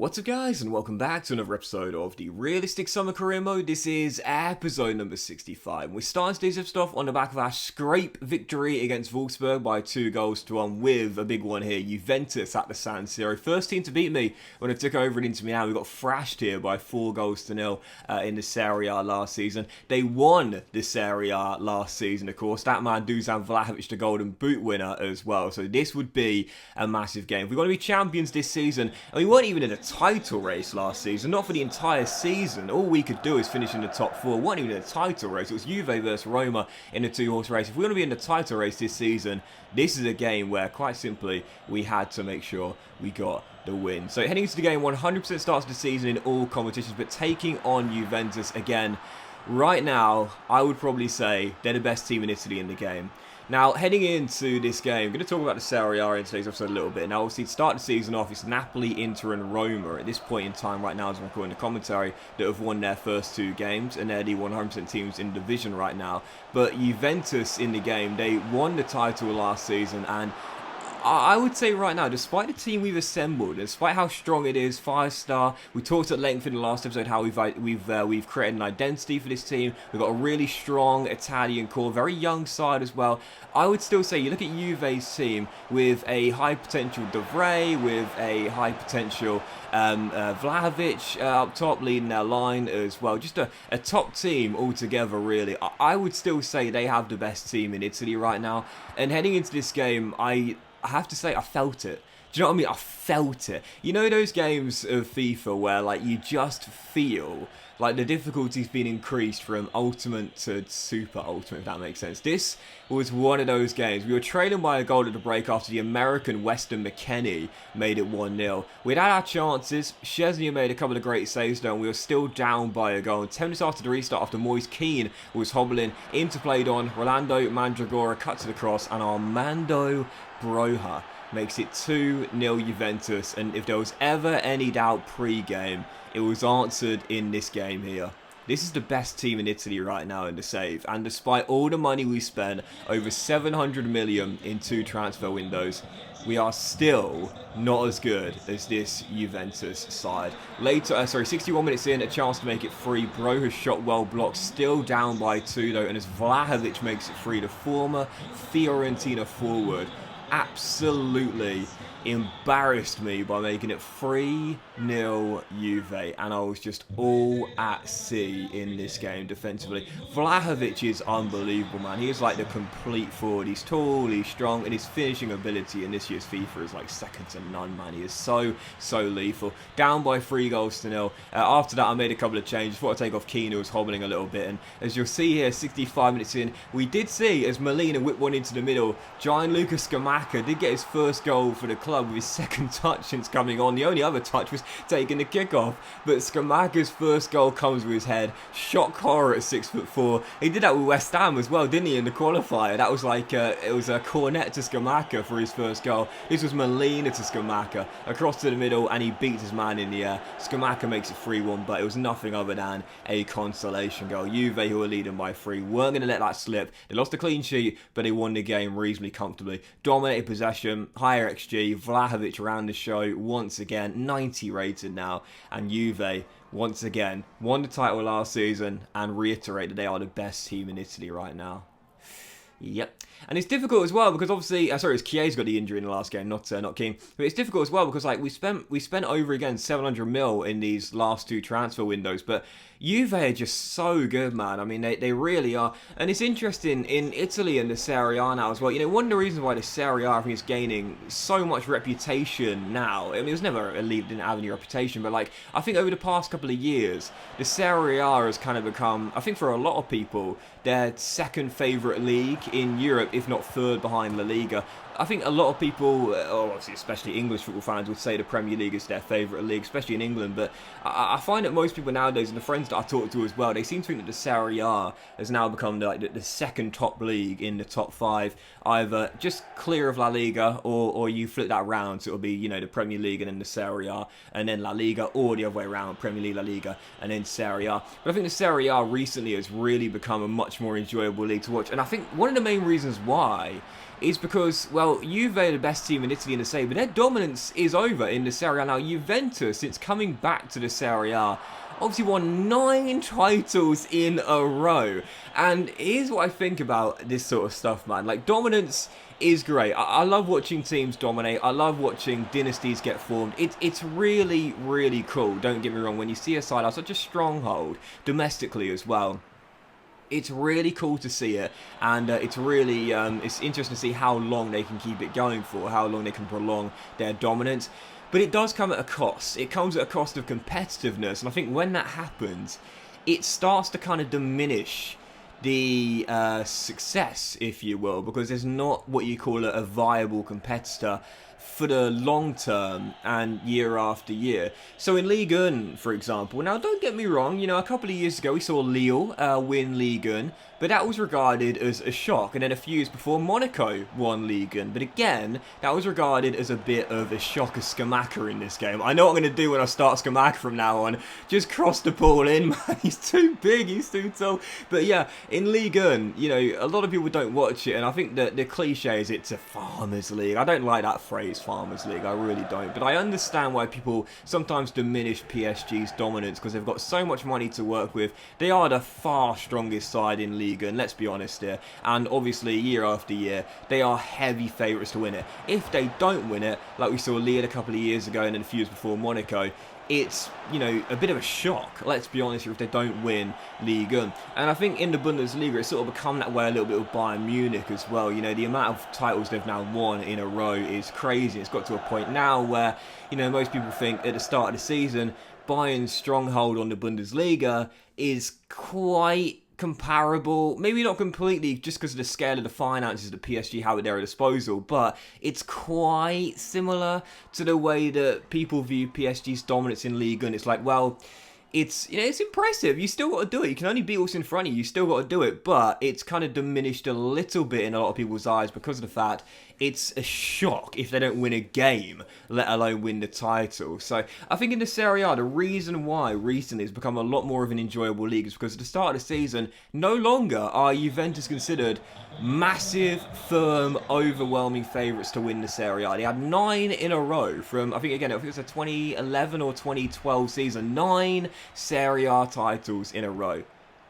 What's up guys, and welcome back to another episode of the Realistic Summer Career Mode. This is episode number 65. We're starting today's episode off on the back of our scrape victory against Wolfsburg by 2-1 with a big one here, Juventus at the San Siro. First team to beat me when I took over in Inter Milan. We got thrashed here by 4-0 in the Serie A last season. They won the Serie A last season, of course. That man, Dusan Vlahovic, the Golden Boot winner as well. So this would be a massive game. If we want to be champions this season, and we weren't even in a title race last season, not for the entire season. All we could do is finish in the top four. We weren't even in a title race. It was Juve versus Roma in a two-horse race. If we want to be in the title race this season, this is a game where, quite simply, we had to make sure we got the win. So heading into the game, 100% starts the season in all competitions, but taking on Juventus again, right now, I would probably say they're the best team in Italy in the game. Now, heading into this game, I'm going to talk about the Serie A in today's episode a little bit. Now, obviously, to start the season off, it's Napoli, Inter and Roma at this point in time right now, as I'm recording the commentary, that have won their first two games, and they're the 100% teams in the division right now. But Juventus in the game, they won the title last season, and I would say right now, despite the team we've assembled, despite how strong it is, 5-star, we talked at length in the last episode how we've created an identity for this team. We've got a really strong Italian core, very young side as well. I would still say, you look at Juve's team with a high potential De Vrij, with a high potential Vlahovic up top leading their line as well. Just a top team altogether, really. I would still say they have the best team in Italy right now. And heading into this game, I have to say, I felt it. Do you know what I mean? I felt it. You know those games of FIFA where, like, you just feel like the difficulty's been increased from ultimate to super ultimate, if that makes sense. This was one of those games. We were trailing by a goal at the break after the American Weston McKennie made it 1-0. We'd had our chances. Szczesny made a couple of great saves though, and we were still down by a goal. And 10 minutes after the restart, after Moise Kean was hobbling, interplayed on, Rolando Mandragora cut to the cross, and Armando Broja makes it 2-0 Juventus. And if there was ever any doubt pre-game, it was answered in this game here. This is the best team in Italy right now in the save. And despite all the money we spent, over 700 million in two transfer windows, we are still not as good as this Juventus side. Later, 61 minutes in, a chance to make it 3. Broja's shot well blocked, still down by 2 though. And as Vlahovic makes it 3, the former Fiorentina forward absolutely embarrassed me by making it 3-0 Juve, and I was just all at sea in this game defensively. Vlahovic is unbelievable, man. He is like the complete forward. He's tall, he's strong, and his finishing ability in this year's FIFA is like second to none, man. He is so lethal. Down by 3-0. After that, I made a couple of changes. Thought I'd take off Keane, who was hobbling a little bit, and as you'll see here, 65 minutes in, we did see, as Molina whipped one into the middle, Gianluca Scamacca did get his first goal for the club with his second touch since coming on. The only other touch was taking the kickoff, but Scamacca's first goal comes with his head. Shock horror at 6'4". He did that with West Ham as well, didn't he, in the qualifier? That was like it was a cornet to Scamacca for his first goal. This was Molina to Scamacca across to the middle, and he beat his man in the air. Scamacca makes it 3-1, but it was nothing other than a consolation goal. Juve, who were leading by 3, weren't going to let that slip. They lost a clean sheet, but they won the game reasonably comfortably. Dominated possession, higher XG. Vlahovic around the show once again, 90 rated now, and Juve once again won the title last season and reiterated they are the best team in Italy right now. Yep. And it's difficult as well because obviously, it's Chiesa got the injury in the last game, not Keane. But it's difficult as well because like we spent over again 700 mil in these last two transfer windows. But Juve are just so good, man. I mean, they really are. And it's interesting in Italy and the Serie A now as well. You know, one of the reasons why the Serie A, I think, is gaining so much reputation now. I mean, it was never a league that didn't have any reputation, but like I think over the past couple of years, the Serie A has kind of become, I think for a lot of people, their second favourite league in Europe, if not third behind La Liga. I think a lot of people, obviously especially English football fans, would say the Premier League is their favourite league, especially in England. But I find that most people nowadays, and the friends that I talk to as well, they seem to think that the Serie A has now become the second top league in the top 5, either just clear of La Liga, or you flip that round, so it'll be, you know, the Premier League and then the Serie A, and then La Liga, or the other way around, Premier League, La Liga, and then Serie A. But I think the Serie A recently has really become a much more enjoyable league to watch, and I think one of the main reasons why is because, well, Juve are the best team in Italy in the Serie A, but their dominance is over in the Serie A. Now, Juventus, since coming back to the Serie A, obviously won 9 titles in a row. And here's what I think about this sort of stuff, man. Like, dominance is great. I love watching teams dominate. I love watching dynasties get formed. It's really, really cool. Don't get me wrong. When you see a side have such a stronghold domestically as well, it's really cool to see it, and it's really it's interesting to see how long they can keep it going for, how long they can prolong their dominance. But it does come at a cost. It comes at a cost of competitiveness, and I think when that happens, it starts to kind of diminish the success, if you will, because there's not what you call a viable competitor for the long term and year after year. So in Ligue 1, for example, now don't get me wrong, you know, a couple of years ago we saw Lille win Ligue 1, but that was regarded as a shock. And then a few years before, Monaco won Ligue 1, but again, that was regarded as a bit of a shock of Scamacca in this game. I know what I'm going to do when I start Scamacca from now on. Just cross the ball in, man. He's too big, he's too tall. But yeah, in Ligue 1, you know, a lot of people don't watch it, and I think that the cliche is it's a farmers league. I don't like that phrase, farmers league, I really don't. But I understand why people sometimes diminish PSG's dominance, because they've got so much money to work with. They are the far strongest side in Ligue 1, let's be honest here. And obviously, year after year, they are heavy favourites to win it. If they don't win it, like we saw Lille a couple of years ago and then a few years before Monaco, it's, you know, a bit of a shock, let's be honest here, if they don't win Ligue 1. And I think in the Bundesliga, it's sort of become that way a little bit with Bayern Munich as well. You know, the amount of titles they've now won in a row is crazy. It's got to a point now where, you know, most people think at the start of the season, Bayern's stronghold on the Bundesliga is quite comparable, maybe not completely, just because of the scale of the finances that PSG have at their disposal, but it's quite similar to the way that people view PSG's dominance in Ligue 1. It's like, well, it's, you know, it's impressive. You still got to do it. You can only beat what's in front of you. You still got to do it, but it's kind of diminished a little bit in a lot of people's eyes because of the fact it's a shock if they don't win a game, let alone win the title. So I think in the Serie A, the reason why recently it's become a lot more of an enjoyable league is because at the start of the season, no longer are Juventus considered massive, firm, overwhelming favourites to win the Serie A. They had 9 in a row from, I think it was a 2011 or 2012 season, 9 Serie A titles in a row.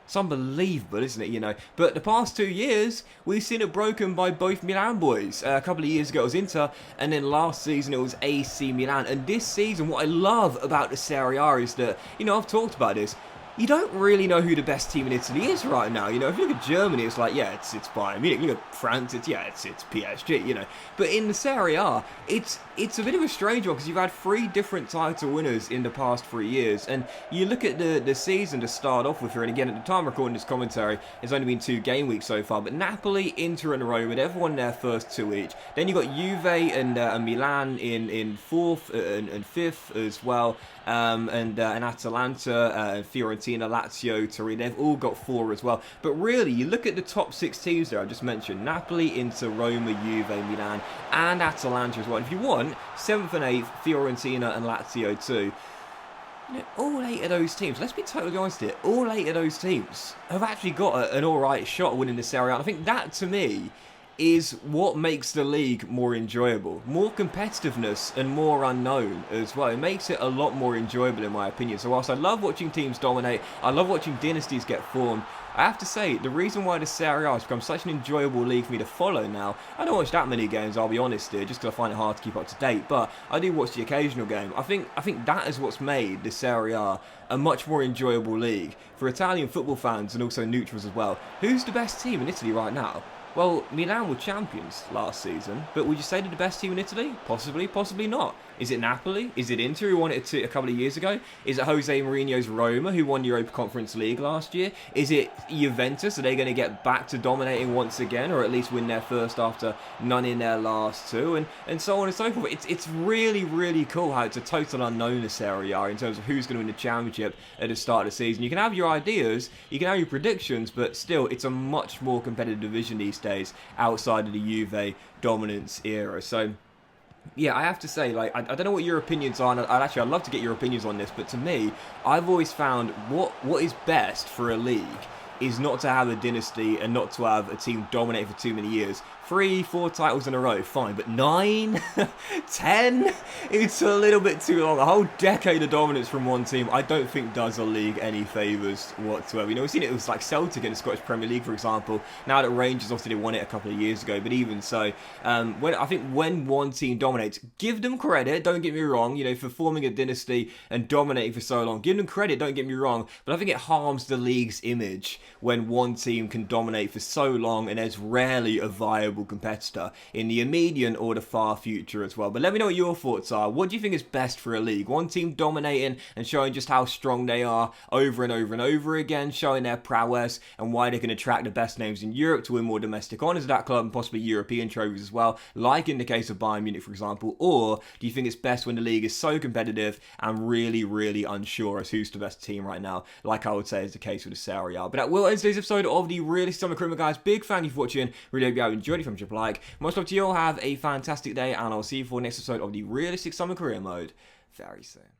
It's unbelievable, isn't it, you know? But the past 2 years, we've seen it broken by both Milan boys. A couple of years ago it was Inter, and then last season it was AC Milan. And this season, what I love about the Serie A is that, you know, I've talked about this, you don't really know who the best team in Italy is right now. You know, if you look at Germany, it's like, yeah, it's Bayern Munich. You look at France, it's PSG, you know. But in the Serie A, it's a bit of a strange one because you've had 3 different title winners in the past 3 years. And you look at the season to start off with here, and again, at the time of recording this commentary, it's only been 2 game weeks so far, but Napoli, Inter and Roma, they've won their first 2 each. Then you've got Juve and Milan in 4th and 5th as well. And Atalanta, Fiorentina, Lazio, Torino, they've all got 4 as well. But really, you look at the top 6 teams there I just mentioned, Napoli, Inter, Roma, Juve, Milan, and Atalanta as well. And if you want, 7th and 8th, Fiorentina and Lazio too. You know, all 8 of those teams, let's be totally honest here, all 8 of those teams have actually got an alright shot at winning the Serie A. And I think that, to me, is what makes the league more enjoyable. More competitiveness and more unknown as well. It makes it a lot more enjoyable in my opinion. So whilst I love watching teams dominate, I love watching dynasties get formed, I have to say, the reason why the Serie A has become such an enjoyable league for me to follow now, I don't watch that many games, I'll be honest here, just because I find it hard to keep up to date, but I do watch the occasional game. I think that is what's made the Serie A a much more enjoyable league for Italian football fans and also neutrals as well. Who's the best team in Italy right now? Well, Milan were champions last season, but would you say they're the best team in Italy? Possibly, possibly not. Is it Napoli? Is it Inter, who won it a couple of years ago? Is it Jose Mourinho's Roma, who won the Europa Conference League last year? Is it Juventus? Are they going to get back to dominating once again, or at least win their first after none in their last 2? And so on and so forth. It's really, really cool how it's a total unknown this area in terms of who's going to win the championship at the start of the season. You can have your ideas, you can have your predictions, but still, it's a much more competitive division these days outside of the Juve dominance era. So yeah, I have to say, like, I don't know what your opinions are, and I'd love to get your opinions on this, but to me, I've always found what is best for a league is not to have a dynasty and not to have a team dominate for too many years. 3, 4 titles in a row, fine, but 9, 10, it's a little bit too long. A whole decade of dominance from one team, I don't think does a league any favours whatsoever. You know, we've seen it was like Celtic in the Scottish Premier League, for example. Now that Rangers obviously won it a couple of years ago, but even so, I think when one team dominates, give them credit, don't get me wrong, you know, for forming a dynasty and dominating for so long. Give them credit, don't get me wrong, but I think it harms the league's image when one team can dominate for so long and there's rarely a viable competitor in the immediate or the far future as well. But let me know what your thoughts are. What do you think is best for a league? One team dominating and showing just how strong they are over and over and over again, showing their prowess and why they can attract the best names in Europe to win more domestic honours of that club and possibly European trophies as well, like in the case of Bayern Munich, for example? Or do you think it's best when the league is so competitive and really, really unsure as who's the best team right now, like I would say is the case with the Serie A? But that will end today's episode of the Realistic Summer Career Mode, guys. Big thank you for watching. Really hope you have enjoyed it. From a like. Much love to you all. Have a fantastic day, and I'll see you for the next episode of the Realistic Summer Career Mode very soon.